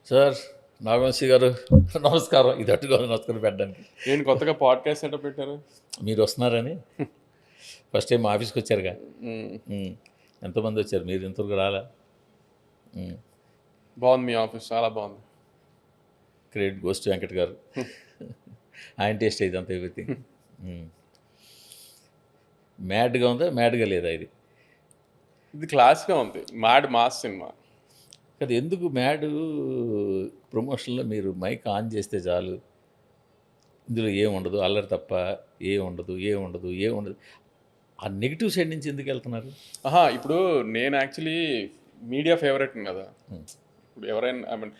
Sir Nagavamsi గారు నమస్కారం. ఇది అటుగా నమస్కారం పెట్టడానికి నేను కొత్తగా పాడ్కాస్ట్ సెటప్ పెట్టారు. మీరు వస్తున్నారని ఫస్ట్ టైం మా ఆఫీస్కి వచ్చారుగా. ఎంతమంది వచ్చారు, మీరు ఇంతవరకు రాలా. బాగుంది మీ ఆఫీస్, చాలా బాగుంది. క్రెడిట్ గోస్ టు వెంకట్ గారు. ఆయన టేస్ట్ ఇదంతా ఎవ్రీథింగ్. మ్యాడ్గా ఉందా, మ్యాడ్గా లేదా? ఇది క్లాస్గా ఉంది, మ్యాడ్ మాస్ సినిమా. కదా, ఎందుకు మ్యాడ్ ప్రమోషన్లో మీరు మైక్ ఆన్ చేస్తే చాలు, ఇందులో ఏముండదు, అల్లరి తప్ప ఏముండదు. ఆ నెగిటివ్ సైడ్ నుంచి ఎందుకు వెళ్తున్నారు? ఇప్పుడు నేను యాక్చువల్లీ మీడియా ఫేవరెట్ కదా. ఇప్పుడు ఎవరైనా ఐ మీన్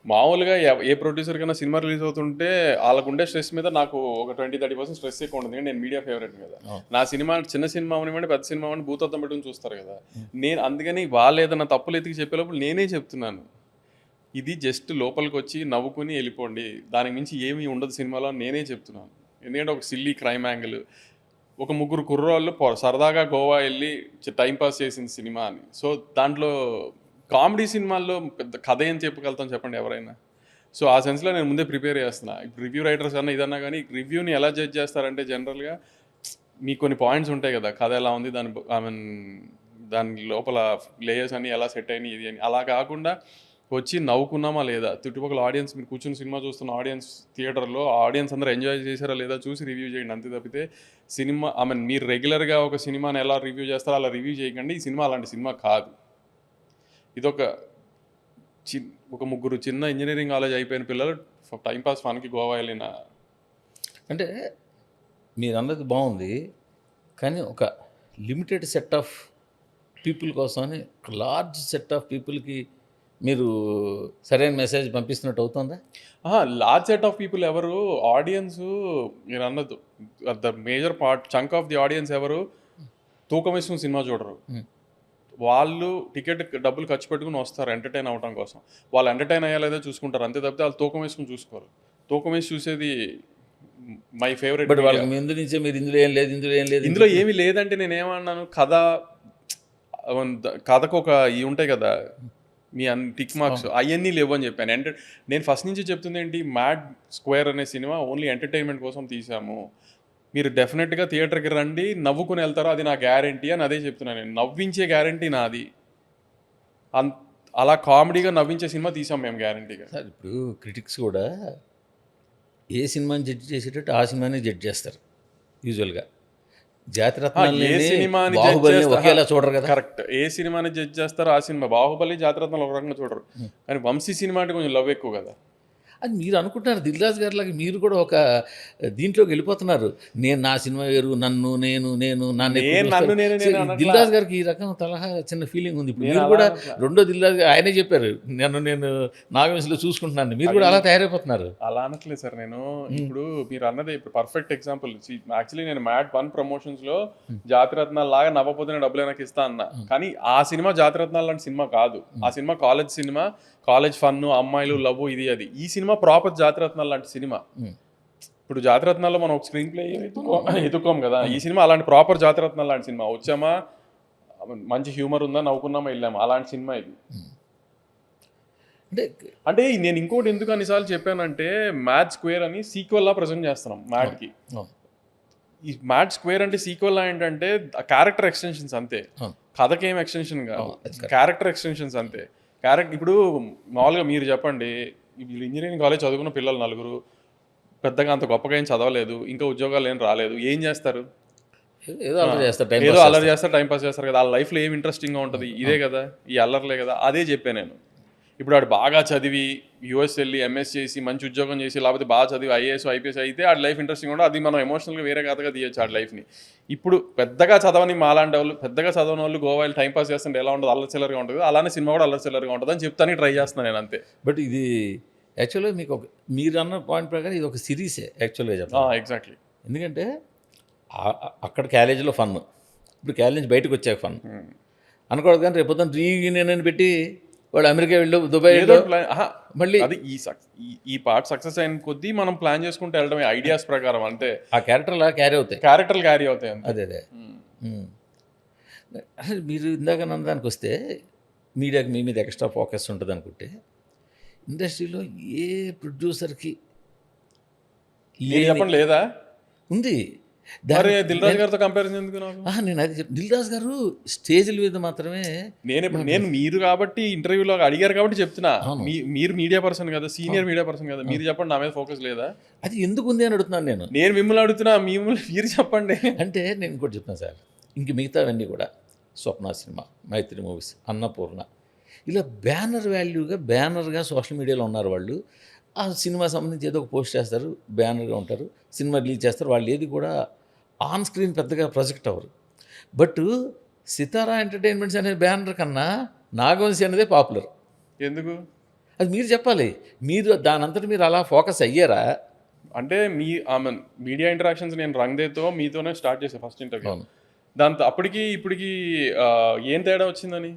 మామూలుగా ఏ ప్రొడ్యూసర్ కన్నా సినిమా రిలీజ్ అవుతుంటే వాళ్ళకుండే స్ట్రెస్ మీద నాకు ఒక 20-30% స్ట్రెస్ ఎక్కువ ఉంటుంది. నేను మీడియా ఫేవరెట్ కదా. నా సినిమా చిన్న సినిమా అవనివ్వండి, పెద్ద సినిమా అవని భూతత్వం పెట్టుకుని చూస్తారు కదా. నేను అందుకని వాళ్ళు ఏదైనా తప్పులు ఎతికి చెప్పేటప్పుడు నేనే చెప్తున్నాను, ఇది జస్ట్ లోపలికి వచ్చి నవ్వుకుని వెళ్ళిపోండి, దానికి మించి ఏమీ ఉండదు సినిమాలో నేనే చెప్తున్నాను. ఎందుకంటే ఒక సిల్లీ క్రైమ్ యాంగిల్, ఒక ముగ్గురు కుర్రోళ్ళు సరదాగా గోవా వెళ్ళి టైంపాస్ చేసిన సినిమా అని. సో దాంట్లో కామెడీ సినిమాల్లో పెద్ద కథ ఏం చెప్పగలుగుతాం చెప్పండి ఎవరైనా. సో ఆ సెన్స్లో నేను ముందే ప్రిపేర్ చేస్తున్నా. ఇప్పుడు రివ్యూ రైటర్స్ అన్నా ఇదన్నా కానీ రివ్యూని ఎలా జడ్జ్ చేస్తారంటే జనరల్గా మీకు కొన్ని పాయింట్స్ ఉంటాయి కదా, కథ ఎలా ఉంది, దాని లోపల లేయర్స్ అన్ని ఎలా సెట్ అయినాయి ఇది అని. అలా కాకుండా వచ్చి నవ్వుకున్నామా లేదా, చుట్టుపక్కల ఆడియన్స్, మీరు కూర్చుని సినిమా చూస్తున్న ఆడియన్స్, థియేటర్లో ఆడియన్స్ అందరూ ఎంజాయ్ చేశారా లేదా చూసి రివ్యూ చేయండి. అంతే తప్పితే సినిమా మీరు రెగ్యులర్గా ఒక సినిమాని ఎలా రివ్యూ చేస్తారో అలా రివ్యూ చేయకండి. ఈ సినిమా అలాంటి సినిమా కాదు. ఇదొక ఒక ముగ్గురు చిన్న ఇంజనీరింగ్ కాలేజ్ అయిపోయిన పిల్లలు టైంపాస్ ఫన్కి గోవా వెళ్ళిన. అంటే మీరు అన్నది బాగుంది, కానీ ఒక లిమిటెడ్ సెట్ ఆఫ్ పీపుల్ కోసమని లార్జ్ సెట్ ఆఫ్ పీపుల్కి మీరు సరైన మెసేజ్ పంపిస్తున్నట్టు అవుతుందా? లార్జ్ సెట్ ఆఫ్ పీపుల్ ఎవరు? ఆడియన్స్. మీరు అన్నది the major part chunk of the audience ఎవరు? తూకం వేసుకుని సినిమా చూడరు. వాళ్ళు టికెట్ డబ్బులు ఖర్చు పెట్టుకుని వస్తారు ఎంటర్టైన్ అవ్వడం కోసం. వాళ్ళు ఎంటర్టైన్ అయ్యేలేదో చూసుకుంటారు, అంతే తప్పితే వాళ్ళు తూకం వేసుకుని చూసుకోరు. తూకం వేసి చూసేది మై ఫేవరెట్. బట్ వాళ్ళకి ముందు నుంచే మీరు ఇందులో ఏం లేదు ఇందులో ఏమీ లేదంటే నేనేమన్నాను, కథకు ఒక ఇవి ఉంటాయి కదా, మీ టిక్ మార్క్స్ అవన్నీ లేవు అని చెప్పాను. నేను ఫస్ట్ నుంచి చెప్తుంది ఏంటి, మ్యాడ్ స్క్వేర్ అనే సినిమా ఓన్లీ ఎంటర్టైన్మెంట్ కోసం తీసాము, మీరు డెఫినెట్గా థియేటర్కి రండి, నవ్వుకుని వెళ్తారో అది నా గ్యారంటీ అని అదే చెప్తున్నాను నేను. నవ్వించే గ్యారంటీ నాది. అలా కామెడీగా నవ్వించే సినిమా తీసాం మేము గ్యారంటీగా. సార్ ఇప్పుడు క్రిటిక్స్ కూడా ఏ సినిమాని జడ్జి చేసేటట్టు ఆ సినిమాని జడ్జ్ చేస్తారు యూజువల్గా. ఒకేలా చూడరు కదా. కరెక్ట్. ఏ సినిమాని జడ్జ్ చేస్తారో ఆ సినిమా. బాహుబలి, జాతిరత్నాలు ఒక రకంగా చూడరు, కానీ వంశీ సినిమా అంటే కొంచెం లవ్ ఎక్కువ కదా. అది మీరు అనుకుంటున్నారు. దిల్ రాజు గారిలాగా మీరు కూడా ఒక దీంట్లోకి వెళ్ళిపోతున్నారు. నేను నా సినిమా వేరు, నన్ను దిల్ రాజు గారికి ఈ రకం తలహా చిన్న ఫీలింగ్ ఉంది. ఇప్పుడు మీరు కూడా రెండో దిల్ రాజు గారు ఆయనే చెప్పారు, నేను నాగవంశీలో చూసుకుంటున్నాను, మీరు కూడా అలా తయారైపోతున్నారు. అలా అనట్లేదు సార్ నేను. ఇప్పుడు మీరు అన్నది ఇప్పుడు పర్ఫెక్ట్ ఎగ్జాంపుల్. యాక్చువల్లీ నేను మ్యాడ్ 1 ప్రమోషన్స్లో జాతిరత్నాలు లాగా నవ్వపోతే డబ్బులు నాకు ఇస్తా అన్నా, కానీ ఆ సినిమా జాతిరత్నాలు లాంటి సినిమా కాదు. ఆ cinema college cinema, college fun, అమ్మాయిలు, లవ్, ఇది అది. ఈ సినిమా ప్రాపర్ జాతిరత్నాలు లాంటి సినిమా. ఇప్పుడు జాతిరత్నాల్లో మనం ఒక స్క్రీన్ ప్లే ఎదుకోం కదా, ఈ సినిమా అలాంటి ప్రాపర్ జాతిరత్నాలు లాంటి సినిమా. వచ్చామా, మంచి హ్యూమర్ ఉందా, నవ్వుకున్నామా, వెళ్ళామా, అలాంటి సినిమా ఇది. అంటే నేను ఇంకోటి ఎందుకు అన్నిసార్లు చెప్పానంటే, మ్యాడ్ స్క్వేర్ అని సీక్వెల్ లా ప్రజెంట్ చేస్తున్నాం మ్యాడ్కి. ఈ మ్యాడ్ స్క్వేర్ అంటే సీక్వెల్ లా ఏంటంటే క్యారెక్టర్ ఎక్స్టెన్షన్స్ అంతే, కథకేం ఎక్స్టెన్షన్ కాదు, క్యారెక్టర్ ఎక్స్టెన్షన్స్ అంతే. ఇప్పుడు మామూలుగా మీరు చెప్పండి, వీళ్ళు ఇంజనీరింగ్ కాలేజ్ చదువుకున్న పిల్లలు 4, పెద్దగా అంత గొప్పగా ఏం చదవలేదు, ఇంకా ఉద్యోగాలు ఏం రాలేదు, ఏం చేస్తారు? ఏదో అల్లరి చేస్తారు, టైంపాస్ చేస్తారు కదా. వాళ్ళ లైఫ్లో ఏం ఇంట్రెస్టింగ్గా ఉంటుంది? ఇదే కదా, ఈ అల్లర్లే కదా. అదే చెప్పాను నేను. ఇప్పుడు వాడు బాగా చదివి యూఎస్ వెళ్ళి ఎంఎస్ చేసి మంచి ఉద్యోగం చేసి, లేకపోతే బాగా చదివి ఐఏఎస్ ఐపీఎస్ అయితే ఆడి లైఫ్ ఇంట్రెస్టింగ్ ఉండదు. అది మనం ఎమోషనల్గా వేరే కథగా తీయచ్చు ఆడి లైఫ్ని. ఇప్పుడు పెద్దగా చదవని మాలాంటి వాళ్ళు, పెద్దగా చదవని వాళ్ళు గోవాలో టైంపాస్ చేస్తుంటే ఎలా ఉండదు, అల్లరిచిల్లరగా ఉంటుంది. అలానే సినిమా కూడా అల్లరిచిల్లరగా ఉంటుంది అని చెప్తానికి ట్రై చేస్తున్నాను నేను, అంతే. బట్ ఇది యాక్చువల్గా మీకు మీరు అన్న పాయింట్ ప్రకారం ఇది ఒక సిరీసే యాక్చువల్గా చెప్పాలి. ఎగ్జాక్ట్లీ. ఎందుకంటే అక్కడ కాలేజీలో ఫన్, ఇప్పుడు కాలేజ్ నుంచి బయటకు వచ్చాక ఫన్ అనుకోవద్దు. కానీ రేపు పొద్దున్న రీయూనియన్ అని పెట్టి వాడు అమెరికా వెళ్ళు, దుబాయ్ మళ్ళీ అది ఈ పార్ట్ సక్సెస్ అయిన కొద్దీ మనం ప్లాన్ చేసుకుంటూ వెళ్ళడమే ఐడియాస్ ప్రకారం. అంటే ఆ క్యారెక్టర్లా క్యారెక్టర్లు క్యారీ అవుతాయి. అదే అసలు మీరు ఇందాక దానికి వస్తే మీడియాకి మీ మీద ఎక్స్ట్రా ఫోకస్ ఉంటుంది అనుకుంటే, ఇండస్ట్రీలో ఏ ప్రొడ్యూసర్కి మీరు చెప్పండి లేదా? ఉంది. మరి దిల్ రాజు గారితో కంపారిజన్ ఎందుకు నాకు? నేను అది దిల్ రాజు గారు స్టేజ్ల మీద మాత్రమే. నేను మీరు కాబట్టి ఇంటర్వ్యూలో అడిగారు కాబట్టి చెప్తున్నా. మీరు మీడియా పర్సన్ కదా, సీనియర్ మీడియా పర్సన్ కదా, మీరు చెప్పండి. నా మీద ఫోకస్ లేదా? అది ఎందుకు ఉంది అని అడుగుతున్నాను నేను. నేను మిమ్మల్ని అడుగుతున్నా, మీరు చెప్పండి. అంటే నేను ఇంకోటి చెప్తాను సార్, ఇంక మిగతావన్నీ కూడా స్వప్న సినిమా, మైత్రి మూవీస్, అన్నపూర్ణ, ఇలా బ్యానర్గా సోషల్ మీడియాలో ఉన్నారు వాళ్ళు. ఆ సినిమా సంబంధించి ఏదో ఒక పోస్ట్ చేస్తారు, బ్యానర్గా ఉంటారు, సినిమా రిలీజ్ చేస్తారు. వాళ్ళు ఏది కూడా ఆన్ స్క్రీన్ పెద్దగా ప్రొజెక్ట్ అవ్వరు. బట్ సితారా ఎంటర్టైన్మెంట్స్ అనే బ్యానర్ కన్నా నాగవంశి అనేదే పాపులర్. ఎందుకు? అది మీరు చెప్పాలి. మీరు దానంతటి మీరు అలా ఫోకస్ అయ్యారా? అంటే ఆమె మీడియా ఇంటరాక్షన్స్ నేను రంగ్దేతో మీతోనే స్టార్ట్ చేశాను ఫస్ట్ ఇంటర్వ్యూ. అవును. దాంతో అప్పటికి ఇప్పటికి ఏం తేడా వచ్చిందని?